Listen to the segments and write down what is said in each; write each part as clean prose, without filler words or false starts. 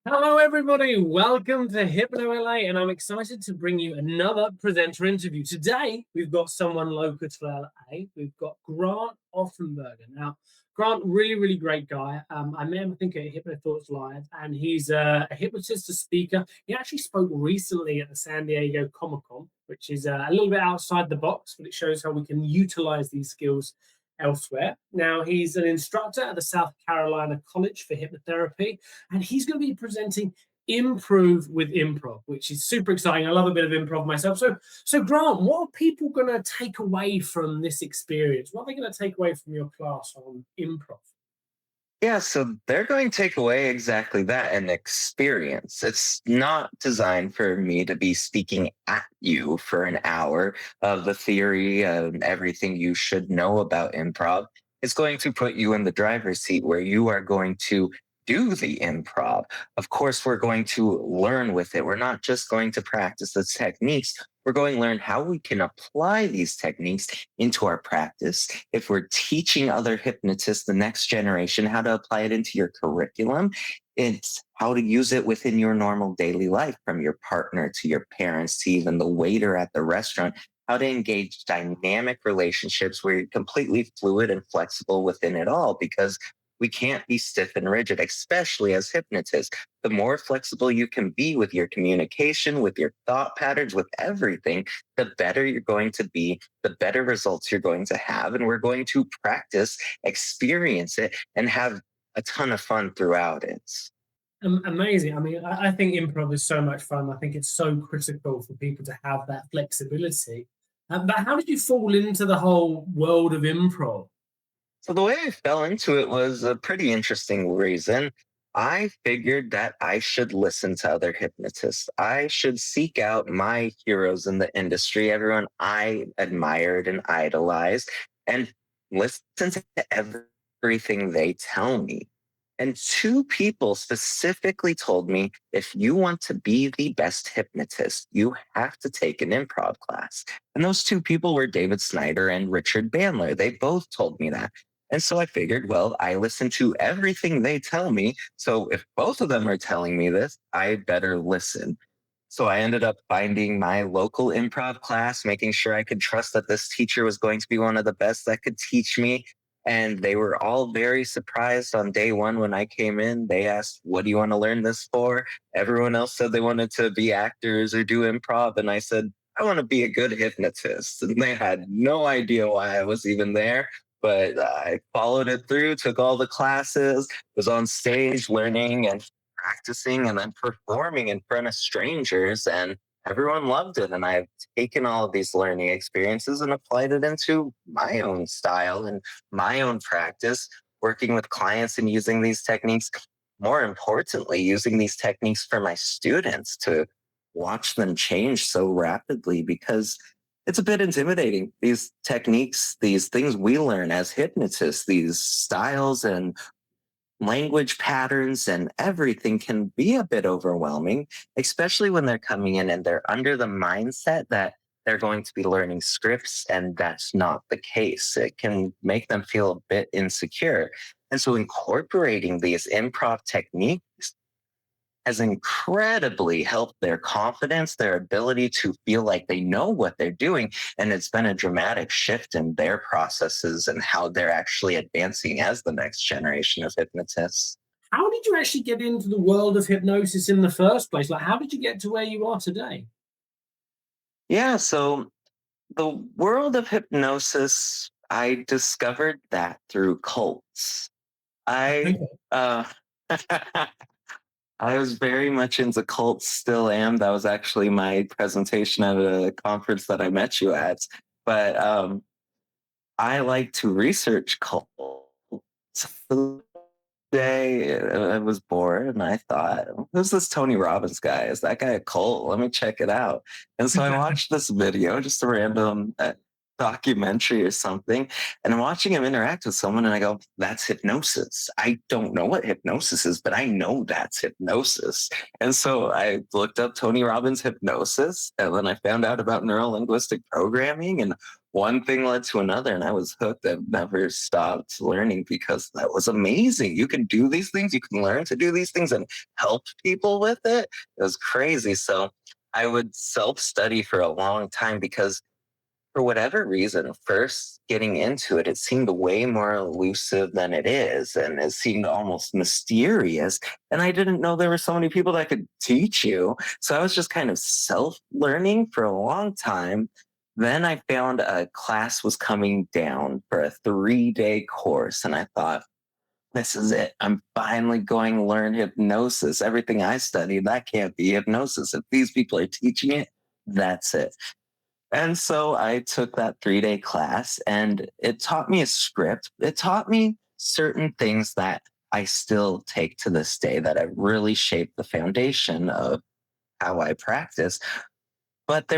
Hello, everybody. Welcome to Hypno LA, and I'm excited to bring you another presenter interview. Today, we've got someone local to LA. We've got Grant Offenberger. Now, Grant, really, really great guy. I met him, I think, at Hypno Thoughts Live, and he's a hypnotist, a speaker. He actually spoke recently at the San Diego Comic Con, which is a little bit outside the box, but it shows how we can utilize these skills elsewhere. Now, he's an instructor at the South Carolina College for Hypnotherapy, and he's going to be presenting Improve with Improv, which is super exciting. I love a bit of improv myself. So Grant, what are people going to take away from this experience? What are they going to take away from your class on improv? Yeah, so they're going to take away exactly that, an experience. It's not designed for me to be speaking at you for an hour of the theory and everything you should know about improv. It's going to put you in the driver's seat where you are going to do the improv. Of course, we're going to learn with it. We're not just going to practice the techniques. We're going to learn how we can apply these techniques into our practice. If we're teaching other hypnotists, the next generation, how to apply it into your curriculum, it's how to use it within your normal daily life, from your partner to your parents to even the waiter at the restaurant, how to engage dynamic relationships where you're completely fluid and flexible within it all, because we can't be stiff and rigid, especially as hypnotists. The more flexible you can be with your communication, with your thought patterns, with everything, the better you're going to be, the better results you're going to have. And we're going to practice, experience it, and have a ton of fun throughout it. Amazing. I mean, I think improv is so much fun. I think it's so critical for people to have that flexibility. But how did you fall into the whole world of improv? So the way I fell into it was a pretty interesting reason. I figured that I should listen to other hypnotists. I should seek out my heroes in the industry, everyone I admired and idolized, and listen to everything they tell me. And two people specifically told me, if you want to be the best hypnotist, you have to take an improv class. And those two people were David Snyder and Richard Bandler. They both told me that. And so I figured, well, I listen to everything they tell me. So if both of them are telling me this, I better listen. So I ended up finding my local improv class, making sure I could trust that this teacher was going to be one of the best that could teach me. And they were all very surprised on day one when I came in. They asked, "What do you want to learn this for?" Everyone else said they wanted to be actors or do improv. And I said, "I want to be a good hypnotist." And they had no idea why I was even there. But I followed it through, took all the classes, was on stage learning and practicing and then performing in front of strangers. And everyone loved it. And I've taken all of these learning experiences and applied it into my own style and my own practice, working with clients and using these techniques. More importantly, using these techniques for my students to watch them change so rapidly, because it's a bit intimidating. These techniques, these things we learn as hypnotists, these styles and language patterns and everything can be a bit overwhelming, especially when they're coming in and they're under the mindset that they're going to be learning scripts, and that's not the case. It can make them feel a bit insecure. And so incorporating these improv techniques has incredibly helped their confidence, their ability to feel like they know what they're doing. And it's been a dramatic shift in their processes and how they're actually advancing as the next generation of hypnotists. How did you actually get into the world of hypnosis in the first place? Like, how did you get to where you are today? Yeah, so the world of hypnosis, I discovered that through cults. I Okay. uh I was very much into cults, still am. That was actually my presentation at a conference that I met you at. But I like to research cults. So day I was bored and I thought, who's this Tony Robbins guy? Is that guy a cult? Let me check it out. And so I watched this video, just a random documentary or something, and I'm watching him interact with someone and I go, that's hypnosis. I don't know what hypnosis is, but I know that's hypnosis. And so I looked up Tony Robbins hypnosis, and then I found out about neuro linguistic programming, and one thing led to another, and I was hooked. I've never stopped learning because that was amazing. You can do these things, you can learn to do these things and help people with it. It was crazy. So I would self study for a long time because for whatever reason, first getting into it, it seemed way more elusive than it is. And it seemed almost mysterious. And I didn't know there were so many people that could teach you. So I was just kind of self learning for a long time. Then I found a class was coming down for a 3 day course. And I thought, this is it. I'm finally going to learn hypnosis. Everything I studied, that can't be hypnosis. If these people are teaching it, that's it. And so I took that 3 day class and it taught me a script. It taught me certain things that I still take to this day that have really shaped the foundation of how I practice. But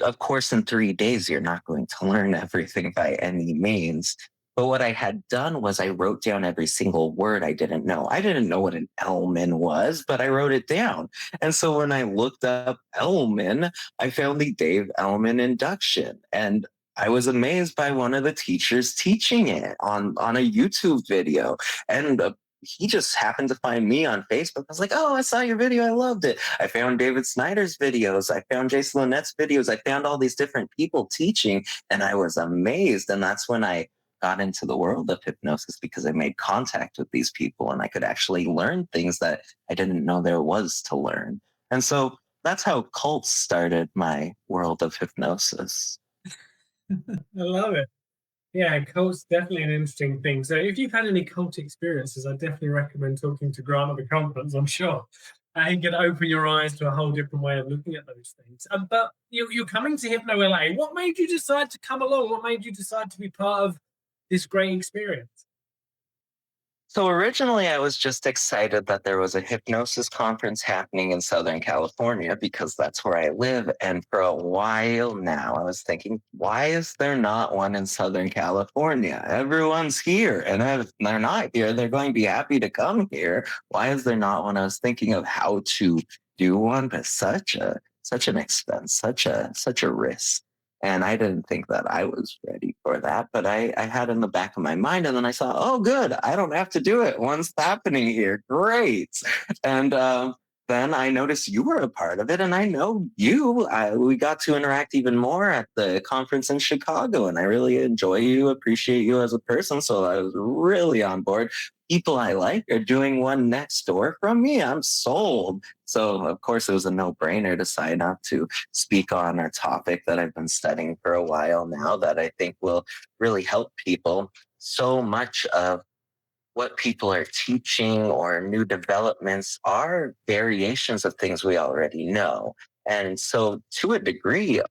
of course, in 3 days, you're not going to learn everything by any means. But what I had done was I wrote down every single word I didn't know. I didn't know what an Elman was, but I wrote it down. And so when I looked up Elman, I found the Dave Elman induction. And I was amazed by one of the teachers teaching it on a YouTube video. And he just happened to find me on Facebook. I was like, oh, I saw your video. I loved it. I found David Snyder's videos. I found Jason Linette's videos. I found all these different people teaching, and I was amazed. And that's when I got into the world of hypnosis because I made contact with these people and I could actually learn things that I didn't know there was to learn. And so that's how cults started my world of hypnosis. I love it. Yeah, cult's definitely an interesting thing. So if you've had any cult experiences, I definitely recommend talking to Grant at the conference, I'm sure. He can open your eyes to a whole different way of looking at those things. But you're coming to Hypno LA. What made you decide to come along? What made you decide to be part of this great experience? So originally, I was just excited that there was a hypnosis conference happening in Southern California because that's where I live. And for a while now, I was thinking, why is there not one in Southern California? Everyone's here. And if they're not here, they're going to be happy to come here. Why is there not one? I was thinking of how to do one, but such an expense, such a risk. And I didn't think that I was ready for that, but I had in the back of my mind. And then I saw, oh, good, I don't have to do it. One's happening here. Great. And then I noticed you were a part of it. And I know you. We got to interact even more at the conference in Chicago. And I really enjoy you, appreciate you as a person. So I was really on board. People I like are doing one next door from me. I'm sold. So, of course, it was a no brainer to sign up to speak on our topic that I've been studying for a while now that I think will really help people. So much of what people are teaching or new developments are variations of things we already know. And so, to a degree,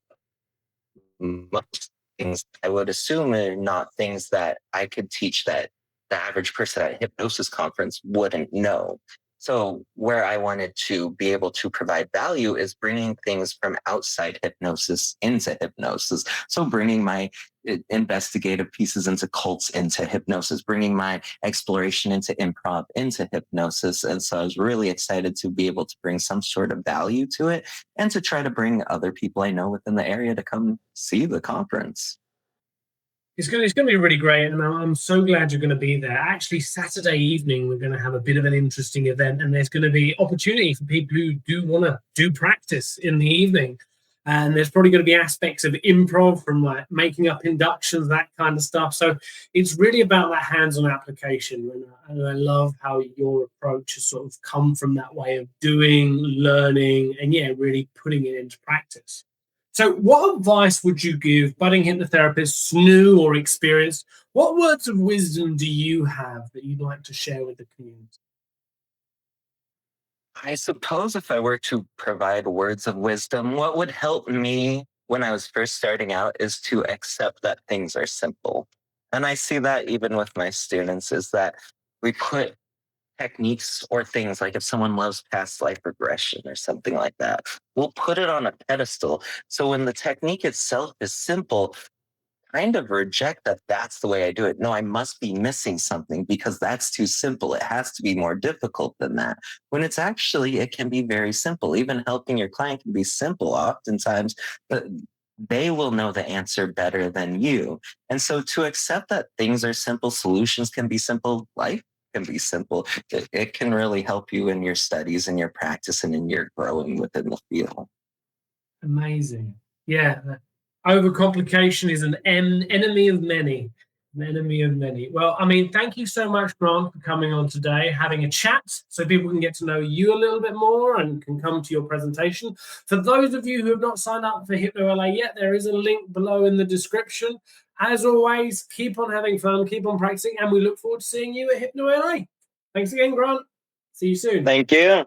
most things I would assume are not things that I could teach that the average person at a hypnosis conference wouldn't know. So, where I wanted to be able to provide value is bringing things from outside hypnosis into hypnosis. So, bringing my investigative pieces into cults into hypnosis, bringing my exploration into improv into hypnosis. And so, I was really excited to be able to bring some sort of value to it and to try to bring other people I know within the area to come see the conference. It's going to be really great, and I'm so glad you're going to be there. Actually, Saturday evening we're going to have a bit of an interesting event, and there's going to be opportunity for people who do want to do practice in the evening. And there's probably going to be aspects of improv from like making up inductions, that kind of stuff. So it's really about that hands-on application, and I love how your approach has sort of come from that way of doing, learning, and yeah, really putting it into practice. So, what advice would you give budding hypnotherapists, new or experienced? What words of wisdom do you have that you'd like to share with the community? I suppose if I were to provide words of wisdom, what would help me when I was first starting out is to accept that things are simple. And I see that even with my students, is that we put techniques or things like if someone loves past life regression or something like that, we'll put it on a pedestal. So when the technique itself is simple, kind of reject that that's the way I do it. No, I must be missing something because that's too simple. It has to be more difficult than that. When it's actually, it can be very simple. Even helping your client can be simple oftentimes. But they will know the answer better than you. And so to accept that things are simple, solutions can be simple, life can be simple, it can really help you in your studies and your practice and in your growing within the field. Amazing. Yeah. Overcomplication is an enemy of many. An enemy of many. Well, I mean, thank you so much, Grant, for coming on today, having a chat so people can get to know you a little bit more and can come to your presentation. For those of you who have not signed up for Hypno LA yet, there is a link below in the description. As always, keep on having fun, keep on practicing, and we look forward to seeing you at Hypno LA. Thanks again, Grant. See you soon. Thank you.